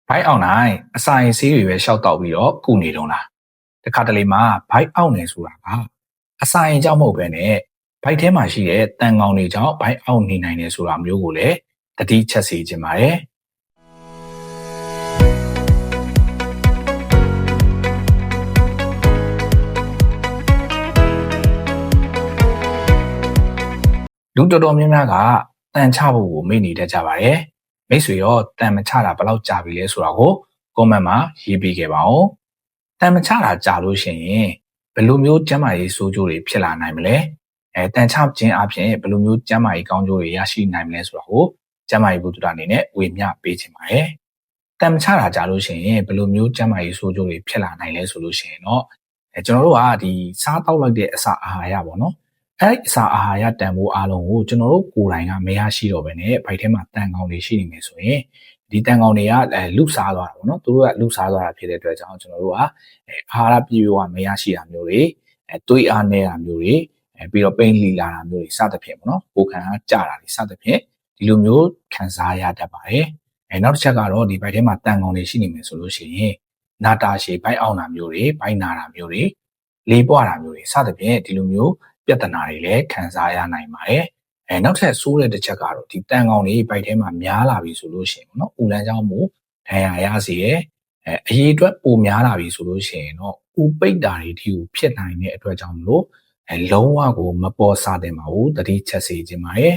ဘိုက်အောင်နိုင်အစာရင်ဆေးတွေပဲရှောက်တော့ပြီးတော့ကုနေတော့လားတခါတလေမှာဘိုက်အောင်နေဆိုတာကအစာရင်ကြောင့်မဟုတ်ပဲနဲ့ဘိုက်ထဲမှာရှိတဲ့တန်ကောင်တွေကြောင့်ဘိုက်အောင်နေနိုင်တယ်ဆိုတာမျိုးကိုလည်းတတိချက်စီခြင်းပါတယ်လူတော်တော်များများကတန်ချဖို့ကိုမေ့နေတတ်ကြပါတယ်မိတ်ဆွေရောတန်မချတာဘယ်လောက်ကြာပြီလဲဆိုတာကိုcomment မှာရေးပေးခဲ့ပါဦးတန်မချတာကြာလို့ရှိရင်ဘယ်လိုမျိုးကျန်းမာရေးဆိုးကျိုးတွေဖြစ်လာနိုင်မလဲတန်ချခြင်းအပြင်ဘယ်လိုမျိုးကျန်းမာရေးကောင်းကျိုးတွေရရှိနိုင်မလဲဆိုတာကိုကျန်းမာရေးဘုဒ္ဓအနေနဲ့ဝေမျှပေးချင်ပါတယ်တန်မချတာကြာလို့ရှိရင်ဘယ်လိုမျိုးကျန်းမာရေးဆိုးကျိုးတွေဖြစ်လာနိုင်လဲဆိုလို့ရှိရင်တော့ကျွန်တော်တို့ကဒီစားတောက်လိုက်တဲ့အစာအာဟာရပေါ့နော်အဲ့အစာအာဟာရတန်ဖိုးအားလုံးကိုကျွန်တော်တို့ကိုယ်တိုင်ကမရရှိတော့ဘဲနဲ့ဗိုက်ထဲမှာတန်ကောင်တွေရှိနေမယ်ဆိုရင်ဒီတန်ကောင်တွေကလူစားသွားတာပေါ့နော်သူတို့ကလူစားသွားတာဖြစ်တဲ့အတွက်ကြောင့်ကျွန်တော်တို့ကအာဟာရပြည့်ဝမရရှိတာမျိုးတွေသွေးအားနည်းတာမျိုးတွေပြီးတော့ပိန်လီလာတာမျိုးတွေစသဖြင့်ပေါ့နော်ကိုယ်ခံအားကျတာတွေစသဖြင့်ဒီလိုမျိုးခံစားရတတ်ပါတယ်နောက်တစ်ချက်ကတော့ဒီဗိုက်ထဲမှာတန်ကောင်တွေရှိနေမယ်ဆိုလို့ရှိရင်နာတာရှည်ဗိုက်အောင်တာမျိုးတွေဗိုက်နာတာမျိုးတွေလေးပွားတာမျိုးတွေစသဖြင့်ဒီလိုမျိုးပြဿနာတွေလည်းခံစားရနိုင်ပါတယ်နောက်ထပ်ဆိုးတဲ့တစ်ချက်ကတော့ဒီတန်ကောင်တွေဗိုက်ထဲမှာများလာပြီဆိုလို့ရှိရင်ပေါ့နော်ဦးလန်းကြောင်းမူဒဏ်ရာရစေတယ်အရေးအတွက်ပိုများလာပြီဆိုလို့ရှိရင်တော့ဦးပိတ်တာတွေဒီကိုဖြစ်နိုင်တဲ့အတွက်ကြောင့်မလို့လုံးဝကိုမပေါ်စားတင်ပါဘူးတတိချက်စေခြင်းပါတယ်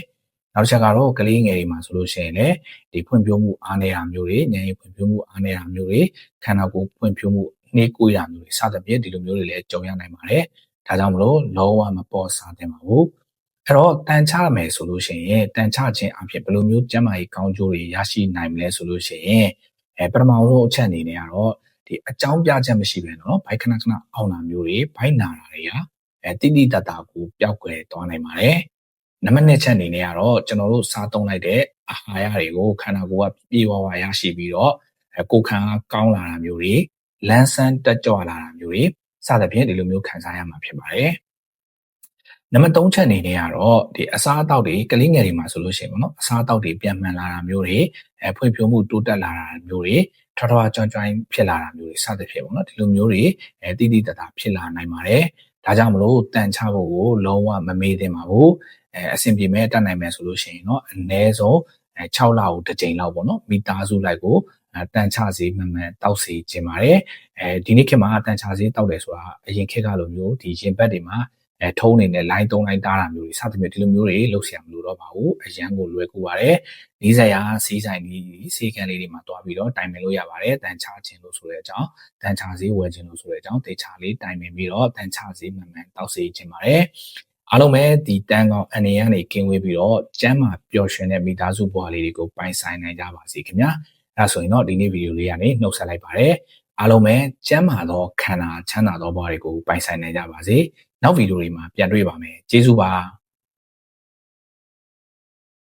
နောက်တစ်ချက်ကတော့ကလေးငယ်တွေမှာဆိုလို့ရှိရင်လည်းဒီဖွံ့ဖြိုးမှုအားနည်းတာမျိုးတွေဉာဏ်ရည်ဖွံ့ဖြိုးမှုအားနည်းတာမျိုးတွေခန္ဓာကိုယ်ဖွံ့ဖြိုးမှုနှေးကွေးတာမျိုးတွေစသဖြင့်ဒီလိုမျိုးတွေလည်းကြုံရနိုင်ပါတယ်ဒါကြောင့်မလို့လုံးဝမပေါ်စားတင်ပါဘူးအဲ့တော့တန်ချမယ်ဆိုလို့ရှိရင်တန်ချခြင်းအဖြစ်ဘယ်လိုမျိုးကျန်းမာရေးကောင်းကျိုးတွေရရှိနိုင်မလဲဆိုလို့ရှိရင်ပထမဆုံးအချက်အနေနဲ့ကတော့ဒီအကြောင်းပြချက်မရှိပဲနော်ဘိုက်ခဏခဏအောင်တာမျိုးတွေဘိုက်နာတာတွေကတိတိတတ်တာကိုပျောက်ကွယ်သွားနိုင်ပါတယ်နံပါတ်2ချက်အနေနဲ့ကတော့ကျွန်တော်တို့စားသုံးလိုက်တဲ့အာဟာရတွေကိုခန္ဓာကိုယ်ကပြေဝရရှိပြီးတော့ကိုယ်ခံအားကောင်းလာတာမျိုးတွေလန်းဆန်းတက်ကြွလာတာမျိုးတွေစသဖြင့်ဒီလိုမျိုးခံစားရမှာဖြစ်ပါတယ်နံပါတ်3ချက်အနေနဲ့ကတော့ဒီအစားအသောက်တွေကလေးငယ်တွေမှာဆိုလို့ရှိရင်ပေါ့နော်အစားအသောက်တွေပြန်မှန်လာတာမျိုးတွေဖွံ့ဖြိုးမှုတိုးတက်လာတာမျိုးတွေထွားထွားကြွန့်ကြွန့်ဖြစ်လာတာမျိုးတွေစသဖြင့်ပေါ့နော်ဒီလိုမျိုးတွေတိတိတတ်တာဖြစ်လာနိုင်ပါတယ်ဒါကြောင့်မလို့တန်ချဖို့ကိုလုံးဝမမေ့သင့်ပါဘူးအဆင်ပြေမဲ့တတ်နိုင်မယ်ဆိုလို့ရှိရင်တော့အနည်းဆုံး6လကိုတစ်ကြိမ်လောက်ပေါ့နော်မိသားစုလိုက်ကိုတန်ချစေမှန်မှန်တောက်စေခြင်းပါတယ်ဒီနေ့ခေတ်မှာတန်ချစေတောက်တယ်ဆိုတာအရင်ခေတ်ကလိုမျိုးဒီရင်ဘတ်တွေမှာထုံးနေတဲ့ line 3 line တားတာမျိုးတွေစသဖြင့်ဒီလိုမျိုးတွေလုပ်เสียမလို့တော့ပါဘူးအရန်ကိုလွယ်ကူပါတယ်နီးစပ်ရာစီးဆိုင်ကြီးစီကံလေးတွေမှာတွားပြီးတော့တိုင်ပင်လို့ရပါတယ်တန်ချခြင်းလို့ဆိုတဲ့အကြောင်းတန်ချစေဝယ်ခြင်းလို့ဆိုတဲ့အကြောင်းတေချာလေးတိုင်ပင်ပြီးတော့တန်ချစေမှန်မှန်တောက်စေခြင်းပါတယ်အားလုံးပဲဒီတန်ကောင်အနေရနေကင်းဝေးပြီးတော့ကျမ်းမာပျော်ရွှင်တဲ့မိသားစုဘဝလေးတွေကိုပိုင်ဆိုင်နိုင်ကြပါစေခင်ဗျာအဲဒါဆိုရင်တော့ဒီနေ့ဗီဒီယိုလေးကနေနှုတ်ဆက်လိုက်ပါတယ်အားလုံးပဲကျမ်းမာသောခန္ဓာချမ်းသာသောဘဝတွေကိုပိုင်ဆိုင်နိုင်ကြပါစေနောက်ဗီဒီယိုတွေမှာပြန်တွေ့ပါမယ်ကျေးဇူးပါ